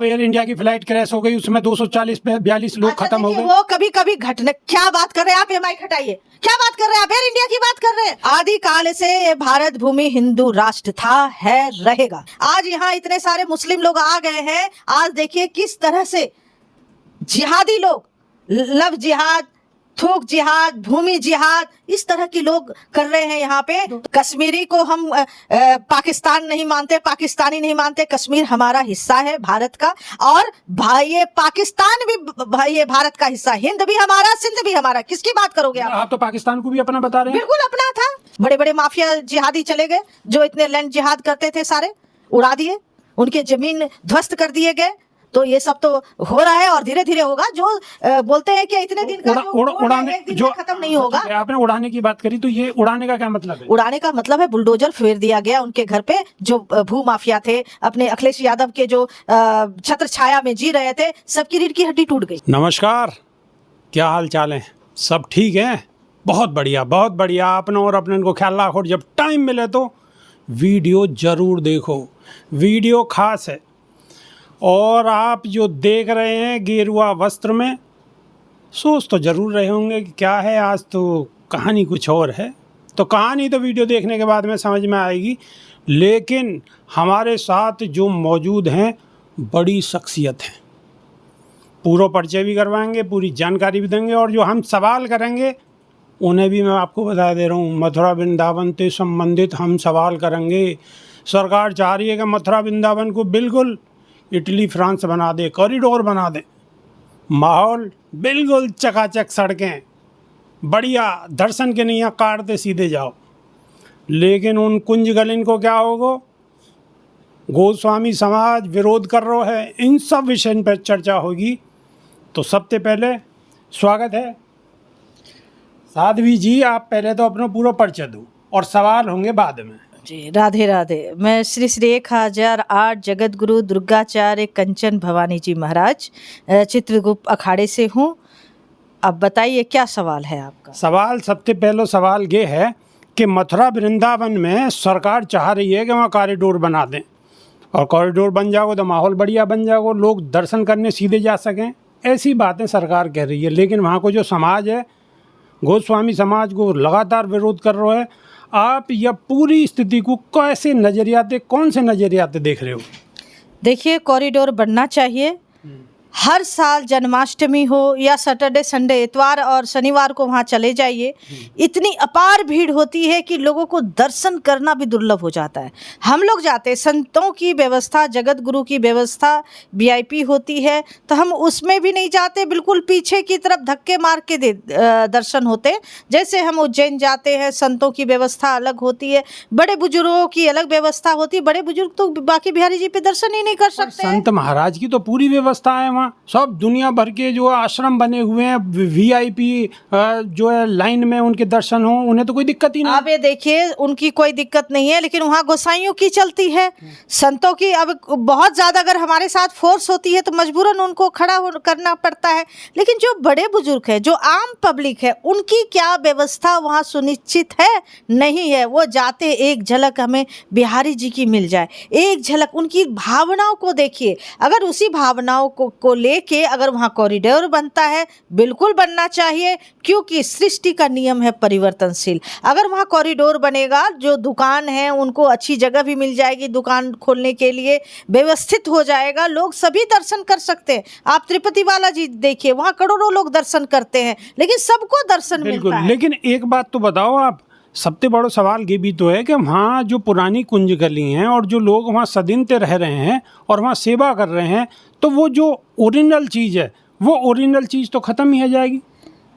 Air India की flight crash हो गई, उसमें 242 लोग खत्म हो गए। वो कभी कभी घटना, क्या बात कर रहे हैं आप, ये माइक हटाइए, क्या बात कर रहे हैं आप, एयर इंडिया की बात कर रहे हैं। आदि काल से ये भारत भूमि हिंदू राष्ट्र था, है, रहेगा। आज यहाँ इतने सारे मुस्लिम लोग आ गए हैं, आज देखिए किस तरह से जिहादी लोग, लव जिहाद, थूक जिहाद, भूमि जिहाद, इस तरह की लोग कर रहे हैं यहाँ पे। कश्मीरी को हम पाकिस्तान नहीं मानते, पाकिस्तानी नहीं मानते, कश्मीर हमारा हिस्सा है भारत का। और भाई ये पाकिस्तान भी भाई ये भारत का हिस्सा, हिंद भी हमारा, सिंध भी हमारा। किसकी बात करोगे आप तो पाकिस्तान को भी अपना बता रहे हैं। बिल्कुल अपना था। बड़े बड़े माफिया जिहादी चले गए, जो इतने लैंड जिहाद करते थे, सारे उड़ा दिए, उनके जमीन ध्वस्त कर दिए गए। तो ये सब तो हो रहा है और धीरे धीरे होगा। जो बोलते हैं कि इतने दिन का उड़ाने एक दिन में खत्म नहीं होगा। आपने उड़ाने की बात करी, तो ये उड़ाने का क्या मतलब है? उड़ाने का मतलब है बुलडोजर फेर दिया गया उनके घर पे। जो भू माफिया थे, अपने अखिलेश यादव के जो छत्र छाया में जी रहे थे, सबकी रीढ़ की हड्डी टूट गई। नमस्कार, क्या हाल चाल है? सब ठीक है? बहुत बढ़िया, बहुत बढ़िया। अपना और अपने को ख्याल रखो। जब टाइम मिले तो वीडियो ज़रूर देखो, वीडियो खास है। और आप जो देख रहे हैं गेरुआ वस्त्र में, सोच तो ज़रूर रहे होंगे कि क्या है, आज तो कहानी कुछ और है। तो कहानी तो वीडियो देखने के बाद में समझ में आएगी। लेकिन हमारे साथ जो मौजूद हैं बड़ी शख्सियत हैं, पूरा परिचय भी करवाएंगे, पूरी जानकारी भी देंगे। और जो हम सवाल करेंगे उन्हें भी मैं आपको बता दे रहा हूँ, मथुरा वृंदावन से संबंधित हम सवाल करेंगे। सरकार चाह रही है कि मथुरा वृंदावन को बिल्कुल इटली फ्रांस बना दे, कॉरिडोर बना दे, माहौल बिल्कुल चकाचक, सड़कें बढ़िया, दर्शन के नहीं काटते सीधे जाओ। लेकिन उन कुंज गलिन को क्या होगा, गोस्वामी समाज विरोध कर रहा है, इन सब विषय पर चर्चा होगी। तो सबसे पहले स्वागत है साध्वी जी। आप पहले तो अपना पूरा परिचय दो और सवाल होंगे बाद में। जी, राधे राधे। मैं श्री श्री 1008 जगत गुरु दुर्गाचार्य कंचन भवानी जी महाराज चित्रगुप्त अखाड़े से हूँ। अब बताइए क्या सवाल है आपका? सवाल, सबसे पहला सवाल ये है कि मथुरा वृंदावन में सरकार चाह रही है कि वहाँ कॉरिडोर बना दें, और कॉरिडोर बन जाओगे तो माहौल बढ़िया बन जाओगे, लोग दर्शन करने सीधे जा सकें, ऐसी बातें सरकार कह रही है। लेकिन वहाँ को जो समाज है, गोस्वामी समाज को लगातार विरोध कर रहा है। आप यह पूरी स्थिति को कैसे नज़रियाते, कौन से नज़रियाते देख रहे हो? देखिए, कॉरिडोर बनना चाहिए। हर साल जन्माष्टमी हो या सैटरडे संडे, इतवार और शनिवार को वहाँ चले जाइए, इतनी अपार भीड़ होती है कि लोगों को दर्शन करना भी दुर्लभ हो जाता है। हम लोग जाते, संतों की व्यवस्था, जगत गुरु की व्यवस्था वीआईपी होती है, तो हम उसमें भी नहीं जाते, बिल्कुल पीछे की तरफ धक्के मार के दर्शन होते। जैसे हम उज्जैन जाते हैं, संतों की व्यवस्था अलग होती है, बड़े बुजुर्गों की अलग व्यवस्था होती है। बड़े बुजुर्ग तो बाकी बिहारी जी पे दर्शन ही नहीं कर सकते। संत महाराज की तो पूरी व्यवस्था है वहाँ, सब दुनिया भर के जो आश्रम बने हुए हैं, वीआईपी जो है लाइन में उनके दर्शन हो, उन्हें तो कोई दिक्कत ही नहीं। अब ये देखिए, उनकी कोई दिक्कत नहीं है, लेकिन वहाँ गोसाइयों की चलती है, संतों की। अब बहुत ज़्यादा अगर हमारे साथ फोर्स होती है तो मजबूरन उनको खड़ा करना पड़ता है। लेकिन जो बड़े बुजुर्ग है, जो आम पब्लिक है, उनकी क्या व्यवस्था वहाँ सुनिश्चित है? नहीं है। वो जाते, एक झलक हमें बिहारी जी की मिल जाए, एक झलक उनकी भावनाओं को देखिए। अगर उसी भावनाओं को लेके अगर वहाँ कॉरिडोर बनता है, बिल्कुल बनना चाहिए, क्योंकि सृष्टि का नियम है परिवर्तनशील। अगर वहाँ कॉरिडोर बनेगा, जो दुकान है उनको अच्छी जगह भी मिल जाएगी, दुकान खोलने के लिए व्यवस्थित हो जाएगा, लोग सभी दर्शन कर सकते हैं। आप तिरुपति वाला जी देखिए, वहाँ करोड़ों लोग दर्शन करते हैं, लेकिन सबको दर्शन मिलता है। लेकिन एक बात तो बताओ आप, सबसे बड़ा सवाल ये भी तो है कि वहाँ जो पुरानी कुंज गली हैं और जो लोग वहाँ सदिनते रह रहे हैं और वहाँ सेवा कर रहे हैं, तो वो जो ओरिजिनल चीज़ है, वो ओरिजिनल चीज़ तो ख़त्म ही हो जाएगी।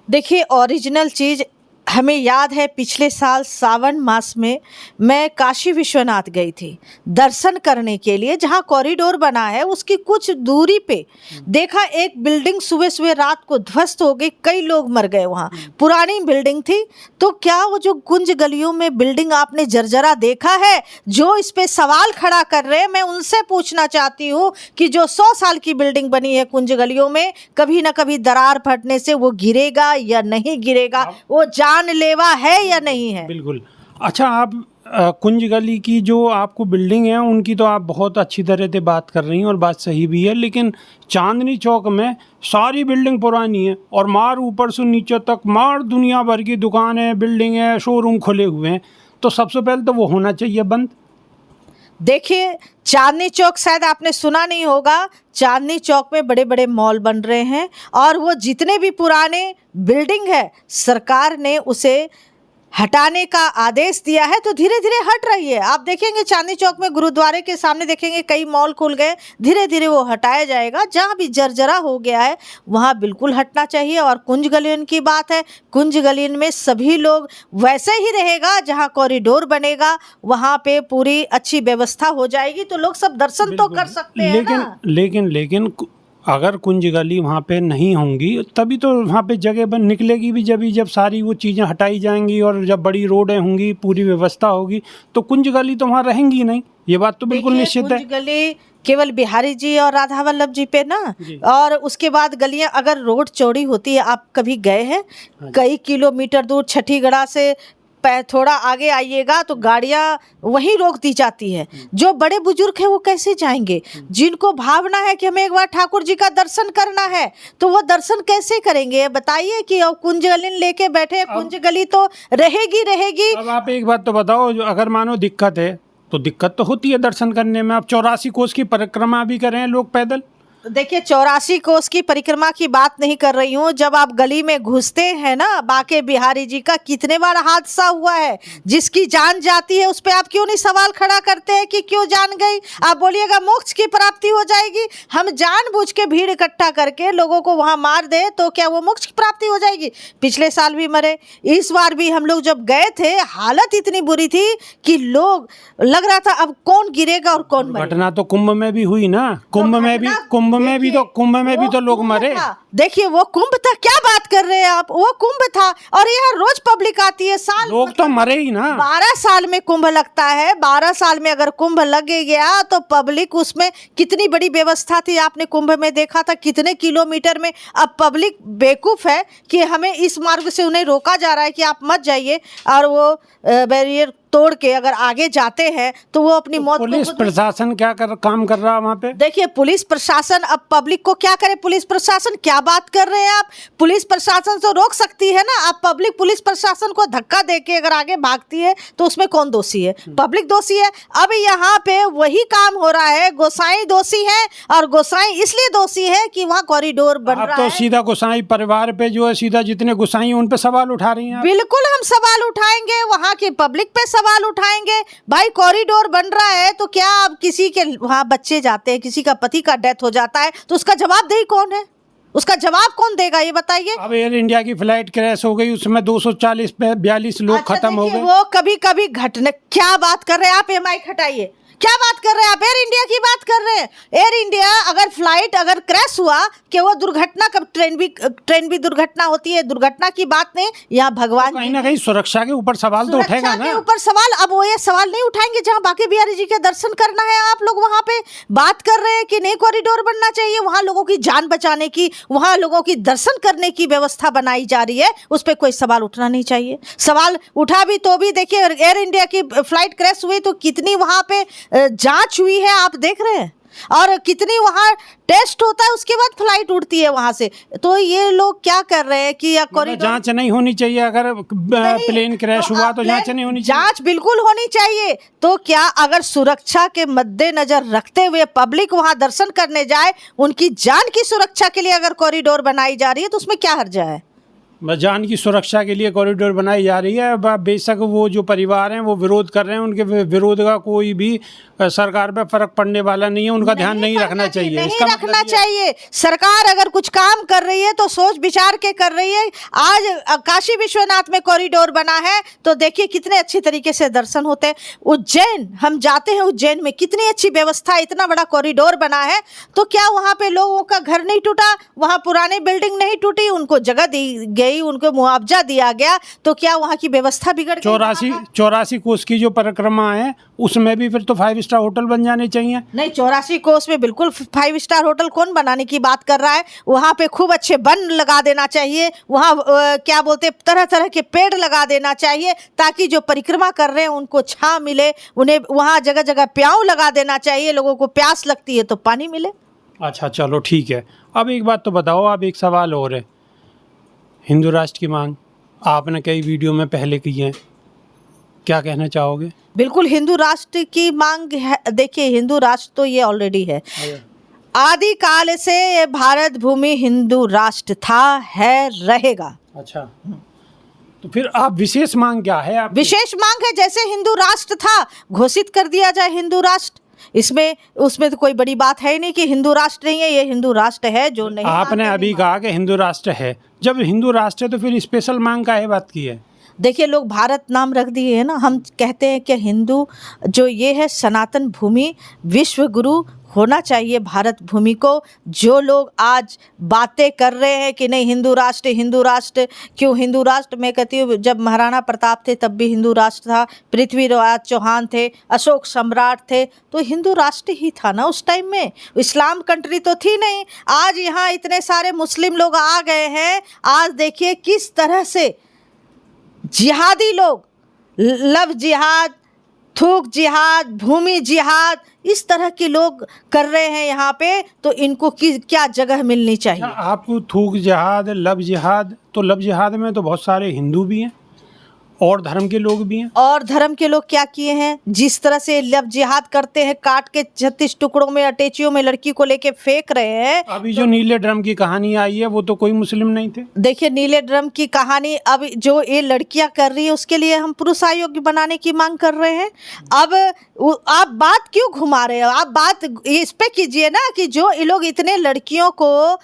देखिए, ओरिजिनल चीज़ हमें याद है, पिछले साल सावन मास में मैं काशी विश्वनाथ गई थी दर्शन करने के लिए। जहाँ कॉरिडोर बना है उसकी कुछ दूरी पे देखा, एक बिल्डिंग सुबह सुबह रात को ध्वस्त हो गई, कई लोग मर गए। वहाँ पुरानी बिल्डिंग थी। तो क्या वो जो कुंज गलियों में बिल्डिंग आपने जर्जरा देखा है? जो इस पे सवाल खड़ा कर रहे हैं, मैं उनसे पूछना चाहती हूँ कि जो 100 साल की बिल्डिंग बनी है कुंज गलियों में, कभी ना कभी दरार फटने से वो गिरेगा या नहीं गिरेगा? वो जानलेवा है या नहीं है? बिल्कुल। अच्छा, आप कुंज गली की जो आपको बिल्डिंग है उनकी तो आप बहुत अच्छी तरह से बात कर रही हैं और बात सही भी है, लेकिन चांदनी चौक में सारी बिल्डिंग पुरानी है और मार ऊपर से नीचे तक मार दुनिया भर की दुकानें, बिल्डिंग है, शोरूम खुले हुए हैं। तो सबसे पहले तो वो होना चाहिए बंद। देखिए, चांदनी चौक शायद आपने सुना नहीं होगा, चांदनी चौक में बड़े बड़े मॉल बन रहे हैं और वो जितने भी पुराने बिल्डिंग है सरकार ने उसे हटाने का आदेश दिया है, तो धीरे धीरे हट रही है। आप देखेंगे चांदनी चौक में गुरुद्वारे के सामने देखेंगे कई मॉल खुल गए, धीरे धीरे वो हटाया जाएगा। जहाँ भी जर्जरा हो गया है वहाँ बिल्कुल हटना चाहिए। और कुंज गलियन की बात है, कुंज गलियन में सभी लोग वैसे ही रहेगा, जहाँ कॉरिडोर बनेगा वहाँ पे पूरी अच्छी व्यवस्था हो जाएगी, तो लोग सब दर्शन तो कर सकते हैं ना। लेकिन अगर कुंज गली वहाँ पे नहीं होंगी तभी तो वहाँ पे जगह बन निकलेगी भी, जब सारी वो चीज़ें हटाई जाएंगी और जब बड़ी रोडें होंगी, पूरी व्यवस्था होगी, तो कुंज गली तो वहाँ रहेंगी नहीं। ये बात तो बिल्कुल निश्चित है। कुंज गली केवल बिहारी जी और राधा वल्लभ जी पे ना, और उसके बाद गलियां अगर रोड चौड़ी होती है, आप कभी गए हैं कई किलोमीटर दूर छठीगढ़ा से थोड़ा आगे आइएगा तो गाड़ियां वहीं रोक दी जाती है। जो बड़े बुजुर्ग हैं वो कैसे जाएंगे? जिनको भावना है कि हमें एक बार ठाकुर जी का दर्शन करना है, तो वो दर्शन कैसे करेंगे? बताइए कि अब कुंज गली लेके बैठे, कुंज गली तो रहेगी। अब आप एक बात तो बताओ, अगर मानो दिक्कत है तो दिक्कत तो होती है दर्शन करने में। आप 84 कोस की परिक्रमा भी करें लोग पैदल। देखिए, 84 कोस की परिक्रमा की बात नहीं कर रही हूँ। जब आप गली में घुसते हैं ना, बाके बिहारी जी का कितने बार हादसा हुआ है, जिसकी जान जाती है उस पर आप क्यों नहीं सवाल खड़ा करते हैं कि क्यों जान गई? आप बोलिएगा मोक्ष की प्राप्ति हो जाएगी। हम जानबूझ के भीड़ इकट्ठा करके लोगों को वहां मार दे तो क्या वो मोक्ष की प्राप्ति हो जाएगी? पिछले साल भी मरे, इस बार भी हम लोग जब गए थे हालत इतनी बुरी थी कि लोग लग रहा था अब कौन गिरेगा और कौन मरेगा। घटना तो कुंभ में भी हुई ना, कुंभ में भी तो लोग मरे। देखिए, वो कुंभ था, क्या बात कर रहे हैं आप? वो कुंभ था और यहाँ रोज पब्लिक आती है, साल लोग तो मरे ही ना। 12 साल में कुंभ लगता है, 12 साल में अगर कुंभ लगे गया तो पब्लिक उसमें कितनी बड़ी व्यवस्था थी आपने कुंभ में देखा था, कितने किलोमीटर में। अब पब्लिक बेवकूफ है कि हमें इस मार्ग से उन्हें रोका जा रहा है कि आप मत जाइए, और वो बैरियर तोड़ के अगर आगे जाते हैं तो वो अपनी मौत। पुलिस प्रशासन क्या काम कर रहा है वहाँ पे? देखिए, पुलिस प्रशासन अब पब्लिक को क्या करे? पुलिस प्रशासन क्या बात कर रहे हैं आप? पुलिस प्रशासन तो रोक सकती है ना। आप पब्लिक पुलिस प्रशासन को धक्का देके अगर आगे भागती है तो उसमें कौन दोषी है? पब्लिक दोषी है। अब यहाँ पे वही काम हो रहा है, गोसाई दोषी है, और गोसाई इसलिए दोषी है कि वहाँ कॉरिडोर बन रहा है। तो सीधा गोसाई परिवार पे जो है, सीधा जितने गोसाई उन पे सवाल उठा रही हैं। बिल्कुल हम सवाल उठाएंगे, वहाँ की पब्लिक पे सवाल उठाएंगे। भाई, कॉरिडोर बन रहा है तो क्या अब किसी के वहाँ बच्चे जाते हैं, किसी का पति का डेथ हो जाता है तो उसका जवाबदेही कौन है? उसका जवाब कौन देगा, ये बताइए। अब एयर इंडिया की फ्लाइट क्रैश हो गई, उसमें 242 लोग खत्म हो गए। वो कभी कभी घटने, क्या बात कर रहे हैं आप? माइक हटाइए, क्या बात कर रहे हैं आप? एयर इंडिया की बात कर रहे हैं। एयर इंडिया अगर फ्लाइट अगर क्रैश हुआ कि वो दुर्घटना, कब ट्रेन भी दुर्घटना होती है, दुर्घटना की बात नहीं। यहाँ भगवान कहीं ना कहीं सुरक्षा के ऊपर सवाल तो उठेगा ना। ऊपर सवाल, अब वो ये सवाल नहीं उठाएंगे जहाँ बाके बिहारी जी के दर्शन करना है। आप लोग वहाँ पे बात कर रहे हैं कि नहीं कॉरिडोर बनना चाहिए, वहाँ लोगों की जान बचाने की, वहाँ लोगों की दर्शन करने की व्यवस्था बनाई जा रही है, उस पर कोई सवाल उठना नहीं चाहिए। सवाल उठा भी तो भी देखिए, एयर इंडिया की फ्लाइट क्रैश हुई तो कितनी वहाँ पे जांच हुई है, आप देख रहे हैं, और कितनी वहाँ टेस्ट होता है, उसके बाद फ्लाइट उड़ती है वहां से। तो ये लोग क्या कर रहे हैं कि जांच नहीं होनी चाहिए? अगर प्लेन क्रैश हुआ तो जांच नहीं होनी चाहिए? जांच बिल्कुल होनी चाहिए। तो क्या अगर सुरक्षा के मद्देनजर रखते हुए पब्लिक वहां दर्शन करने जाए, उनकी जान की सुरक्षा के लिए अगर कॉरिडोर बनाई जा रही है तो उसमें क्या हर्जा है? जान की सुरक्षा के लिए कॉरिडोर बनाई जा रही है। बेशक वो जो परिवार हैं वो विरोध कर रहे हैं, उनके विरोध का कोई भी सरकार पे फर्क पड़ने वाला नहीं है, उनका ध्यान नहीं रखना चाहिए। नहीं रखना चाहिए। सरकार अगर कुछ काम कर रही है तो सोच विचार के कर रही है। आज काशी विश्वनाथ में कॉरिडोर बना है तो देखिए कितने अच्छी तरीके से दर्शन होते हैं। उज्जैन हम जाते हैं, उज्जैन में कितनी अच्छी व्यवस्था, इतना बड़ा कॉरिडोर बना है, तो क्या वहाँ पे लोगों का घर नहीं टूटा? वहाँ पुरानी बिल्डिंग नहीं टूटी? उनको जगह दी गई गई, उनको मुआवजा दिया गया, तो क्या वहाँ की व्यवस्था बिगड़ गई? 84 कोस की जो परिक्रमा है उसमें भी फिर तो 5 स्टार होटल बन जाने चाहिए। नहीं, 84 कोस में बिल्कुल 5 स्टार होटल कौन बनाने की बात कर रहा है? वहाँ पे खूब अच्छे वन लगा देना चाहिए, वहाँ क्या बोलते तरह तरह के पेड़ लगा देना चाहिए, ताकि जो परिक्रमा कर रहे हैं उनको छां मिले। उन्हें वहाँ जगह जगह प्याऊ लगा देना चाहिए, लोगों को प्यास लगती है तो पानी मिले। अच्छा चलो ठीक है। अब एक बात तो बताओ, अब एक सवाल और है, हिंदू राष्ट्र की मांग आपने कई वीडियो में पहले की है, क्या कहना चाहोगे? बिल्कुल हिंदू राष्ट्र की मांग है। देखिए, हिंदू राष्ट्र तो ये ऑलरेडी है, आदि काल से ये भारत भूमि हिंदू राष्ट्र था, है, रहेगा। अच्छा, तो फिर आप विशेष मांग क्या है आपकी? विशेष मांग है जैसे हिंदू राष्ट्र था घोषित कर दिया जाए हिंदू राष्ट्र। इसमें उसमें तो कोई बड़ी बात है ही नहीं कि हिंदू राष्ट्र नहीं है, ये हिंदू राष्ट्र है। जो नहीं आपने अभी कहा कि हिंदू राष्ट्र है, जब हिंदू राष्ट्र है तो फिर स्पेशल मांग का है बात की है? देखिए, लोग भारत नाम रख दिए है ना, हम कहते हैं कि हिंदू जो ये है सनातन भूमि विश्व गुरु होना चाहिए भारत भूमि को। जो लोग आज बातें कर रहे हैं कि नहीं हिंदू राष्ट्र, क्यों हिंदू राष्ट्र? मैं कहती हूँ जब महाराणा प्रताप थे तब भी हिंदू राष्ट्र था, पृथ्वीराज चौहान थे, अशोक सम्राट थे, तो हिंदू राष्ट्र ही था ना उस टाइम में। इस्लाम कंट्री तो थी नहीं। आज यहाँ इतने सारे मुस्लिम लोग आ गए हैं, आज देखिए किस तरह से जिहादी लोग, लव जिहाद, थूक जिहाद, भूमि जिहाद, इस तरह के लोग कर रहे हैं यहाँ पे, तो इनको क्या जगह मिलनी चाहिए? आपको थूक जिहाद, लव जिहाद, तो लव जिहाद में तो बहुत सारे हिंदू भी हैं और धर्म के लोग भी हैं। और धर्म के लोग क्या किए हैं? जिस तरह से लव जिहाद करते हैं, काट के 36 टुकड़ों में अटैचियों में लड़की को लेके फेंक रहे हैं। अभी जो नीले ड्रम की कहानी आई है वो तो कोई मुस्लिम नहीं थे। देखिए, नीले ड्रम की कहानी, अब जो ये लड़कियां कर रही है उसके लिए हम पुरुष आयोग बनाने की मांग कर रहे हैं। अब आप बात क्यों घुमा रहे हो? आप बात इस पे कीजिए ना कि जो ये लोग इतने लड़कियों को,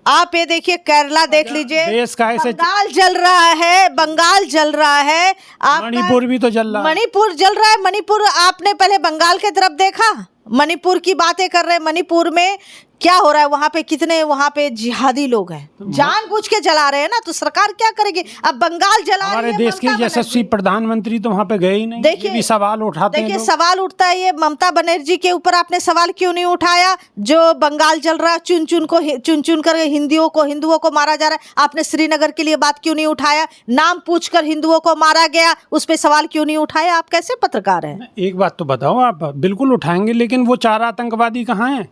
आप ये देखिए केरला देख लीजिए, देश का ऐसे बंगाल जल रहा है, बंगाल जल रहा है, आप मणिपुर भी तो जल रहा है। मणिपुर जल रहा है। मणिपुर आपने पहले बंगाल की तरफ देखा? मणिपुर की बातें कर रहे हैं। मणिपुर में क्या हो रहा है? वहाँ पे कितने वहाँ पे जिहादी लोग हैं, जानबूझ के जला रहे हैं ना, तो सरकार क्या करेगी? अब बंगाल जला रही हमारे है देश के ममता यशस्वी प्रधानमंत्री तो वहाँ पे गए ही नहीं। देखिए, ये भी सवाल उठाते हैं देखिए लोग। सवाल उठता है, ये ममता बनर्जी के ऊपर आपने सवाल क्यों नहीं उठाया? जो बंगाल जल रहा है, चुन चुन कर हिंदुओं को मारा जा रहा है, आपने श्रीनगर के लिए बात क्यों नहीं उठाया? नाम पूछकर हिंदुओं को मारा गया, उस पर सवाल क्यों नहीं उठाया? आप कैसे पत्रकार हैं? एक बात तो बताओ, आप बिल्कुल उठाएंगे, लेकिन वो 4 आतंकवादी कहाँ हैं?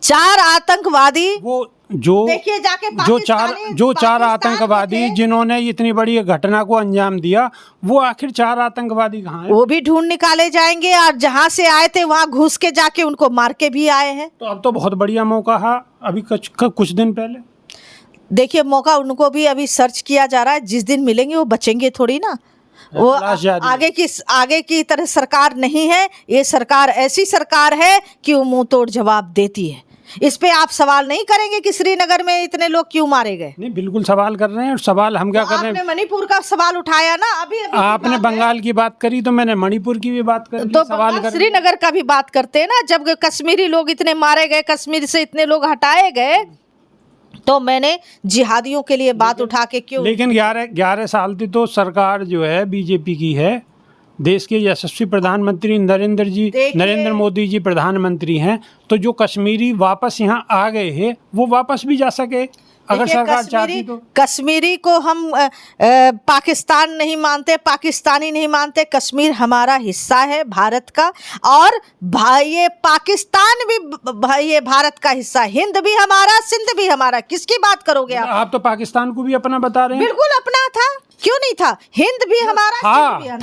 4 आतंकवादी, वो जो देखिए जाके जो चार आतंकवादी जिन्होंने इतनी बड़ी घटना को अंजाम दिया, वो आखिर 4 आतंकवादी कहाँ हैं? वो भी ढूंढ निकाले जाएंगे, और जहां से आए थे वहां घुस के जाके उनको मार के भी आए हैं। तो अब तो बहुत बढ़िया मौका है, अभी कुछ दिन पहले देखिए, मौका उनको भी अभी सर्च किया जा रहा है, जिस दिन मिलेंगे वो बचेंगे थोड़ी ना। वो आगे की तरह सरकार नहीं है, ये सरकार ऐसी सरकार है कि वो मुंह तोड़ जवाब देती है। इस पे आप सवाल नहीं करेंगे कि श्रीनगर में इतने लोग क्यों मारे गए? नहीं, बिल्कुल सवाल कर रहे हैं। और सवाल हम क्या कर रहे हैं? आपने मणिपुर का सवाल उठाया ना, अभी आपने बंगाल की बात करी तो मैंने मणिपुर की भी बात करी, तो सवाल कर श्रीनगर का भी बात करते हैं ना। जब कश्मीरी लोग इतने मारे गए, कश्मीर से इतने लोग हटाए गए, तो मैंने जिहादियों के लिए बात उठा के क्यों? लेकिन 11 साल की तो सरकार जो है बीजेपी की है, देश के यशस्वी प्रधानमंत्री नरेंद्र मोदी जी प्रधानमंत्री हैं, तो जो कश्मीरी वापस यहाँ आ गए हैं वो वापस भी जा सके अगर सरकार चाहती तो। कश्मीरी को हम पाकिस्तान नहीं मानते, पाकिस्तानी नहीं मानते, कश्मीर हमारा हिस्सा है भारत का, और ये पाकिस्तान भी ये भारत का हिस्सा, हिंद भी हमारा, सिंध भी हमारा। किसकी बात करोगे आप तो पाकिस्तान को भी अपना बता रहे हैं। बिल्कुल अपना था, क्यों नहीं था? हिंद भी हमारा, सिंध भी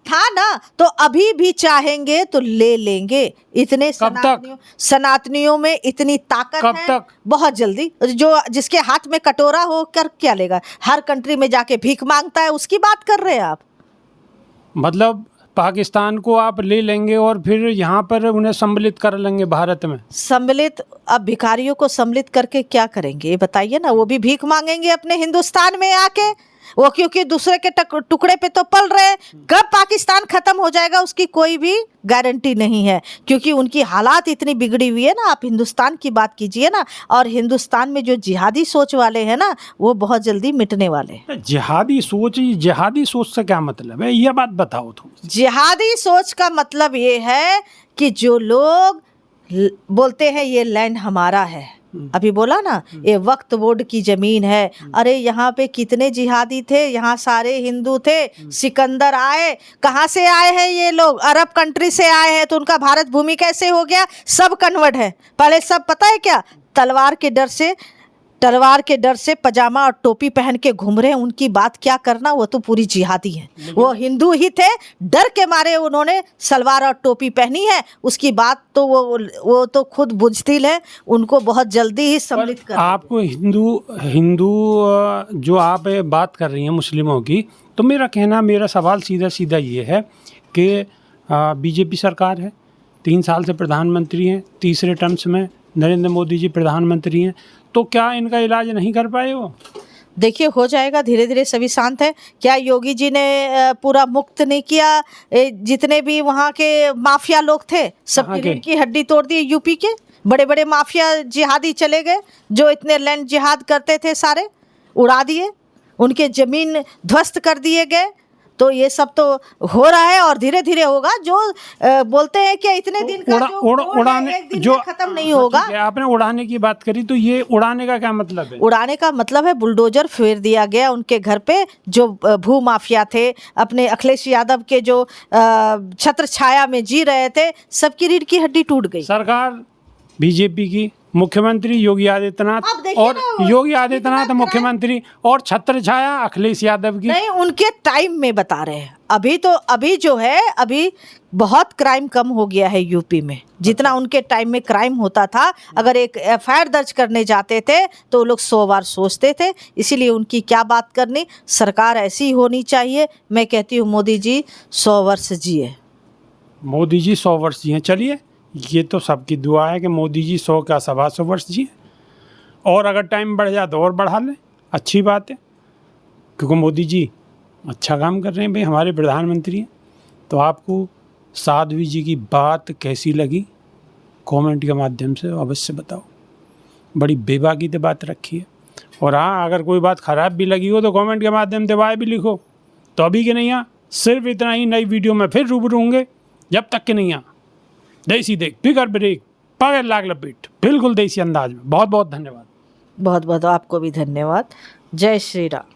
था ना। तो अभी भी चाहेंगे तो ले लेंगे। इतने सनातनियों में इतनी ताकत है, बहुत जल्दी। जो जिसके हाथ में कटोरा हो कर क्या लेगा? हर कंट्री में जाके भीख मांगता है, उसकी बात कर रहे हैं आप? मतलब पाकिस्तान को आप ले लेंगे और फिर यहाँ पर उन्हें सम्मिलित कर लेंगे भारत में। सम्मिलित, अब भिखारियों को सम्मिलित करके क्या करेंगे ये बताइए ना? वो भी भीख मांगेंगे अपने हिंदुस्तान में आके। वो क्योंकि दूसरे के टुकड़े पे तो पल रहे हैं। कब पाकिस्तान खत्म हो जाएगा उसकी कोई भी गारंटी नहीं है, क्योंकि उनकी हालात इतनी बिगड़ी हुई है ना। आप हिंदुस्तान की बात कीजिए ना, और हिंदुस्तान में जो जिहादी सोच वाले हैं ना, वो बहुत जल्दी मिटने वाले हैं। जिहादी सोच से क्या मतलब है, यह बात बताओ थोड़ी। जिहादी सोच का मतलब ये है कि जो लोग बोलते हैं ये लैंड हमारा है, अभी बोला ना ये वक्त बोर्ड की जमीन है, अरे यहाँ पे कितने जिहादी थे, यहाँ सारे हिंदू थे। सिकंदर आए, कहाँ से आए हैं ये लोग? अरब कंट्री से आए हैं, तो उनका भारत भूमि कैसे हो गया? सब कन्वर्ट है। पहले सब पता है क्या, तलवार के डर से पजामा और टोपी पहन के घूम रहे हैं। उनकी बात क्या करना, वो तो पूरी जिहादी है। वो हिंदू ही थे, डर के मारे उन्होंने सलवार और टोपी पहनी है। उसकी बात तो वो तो खुद बुझदिल है, उनको बहुत जल्दी ही सम्मिलित कर। आपको हिंदू जो आप बात कर रही हैं मुस्लिमों की, तो मेरा सवाल सीधा ये है कि बीजेपी सरकार है, 3 साल से प्रधानमंत्री हैं, तीसरे टर्म्स में नरेंद्र मोदी जी प्रधानमंत्री हैं, तो क्या इनका इलाज नहीं कर पाए वो? देखिए हो जाएगा, धीरे धीरे सभी शांत है। क्या योगी जी ने पूरा मुक्त नहीं किया? जितने भी वहाँ के माफिया लोग थे सबकी रीढ़ की हड्डी तोड़ दी। यूपी के बड़े बड़े माफिया जिहादी चले गए, जो इतने लैंड जिहाद करते थे सारे उड़ा दिए, उनके जमीन ध्वस्त कर दिए गए। तो ये सब तो हो रहा है और धीरे धीरे होगा। जो बोलते हैं कि इतने दिन का उड़ाने एक दिन में खत्म नहीं होगा। आपने उड़ाने की बात करी, तो ये उड़ाने का क्या मतलब है? उड़ाने का मतलब है बुलडोजर फेर दिया गया उनके घर पे। जो भू माफिया थे, अपने अखिलेश यादव के जो छत्र छाया में जी रहे थे, सबकी रीढ़ की हड्डी टूट गई। सरकार बीजेपी की, मुख्यमंत्री योगी आदित्यनाथ मुख्यमंत्री, और छत्र छाया अखिलेश यादव की। नहीं, उनके टाइम में बता रहे हैं। अभी जो है, अभी बहुत क्राइम कम हो गया है यूपी में। जितना उनके टाइम में क्राइम होता था, अगर एक एफआईआर दर्ज करने जाते थे तो लोग 100 बार सोचते थे। इसीलिए उनकी क्या बात करनी, सरकार ऐसी होनी चाहिए। मैं कहती हूँ मोदी जी 100 वर्ष जिए। मोदी जी 100 वर्ष जिए। चलिए, ये तो सबकी दुआ है कि मोदी जी 100 का 125 वर्ष जिए, और अगर टाइम बढ़ जाए तो और बढ़ा लें, अच्छी बात है, क्योंकि मोदी जी अच्छा काम कर रहे हैं भाई, हमारे प्रधानमंत्री हैं। तो आपको साध्वी जी की बात कैसी लगी, कमेंट के माध्यम से अवश्य बताओ। बड़ी बेबाकी से बात रखी है। और हाँ, अगर कोई बात ख़राब भी लगी हो तो कमेंट के माध्यम से वाय भी लिखो। तो अभी के नहीं आ, सिर्फ इतना ही। नई वीडियो में फिर रूबरू होंगे, जब तक के नहीं आ देसी देख फिगर ब्रेक पकड़ लाग लपेट, बिल्कुल देसी अंदाज में। बहुत बहुत धन्यवाद। बहुत बहुत आपको भी धन्यवाद। जय श्री राम।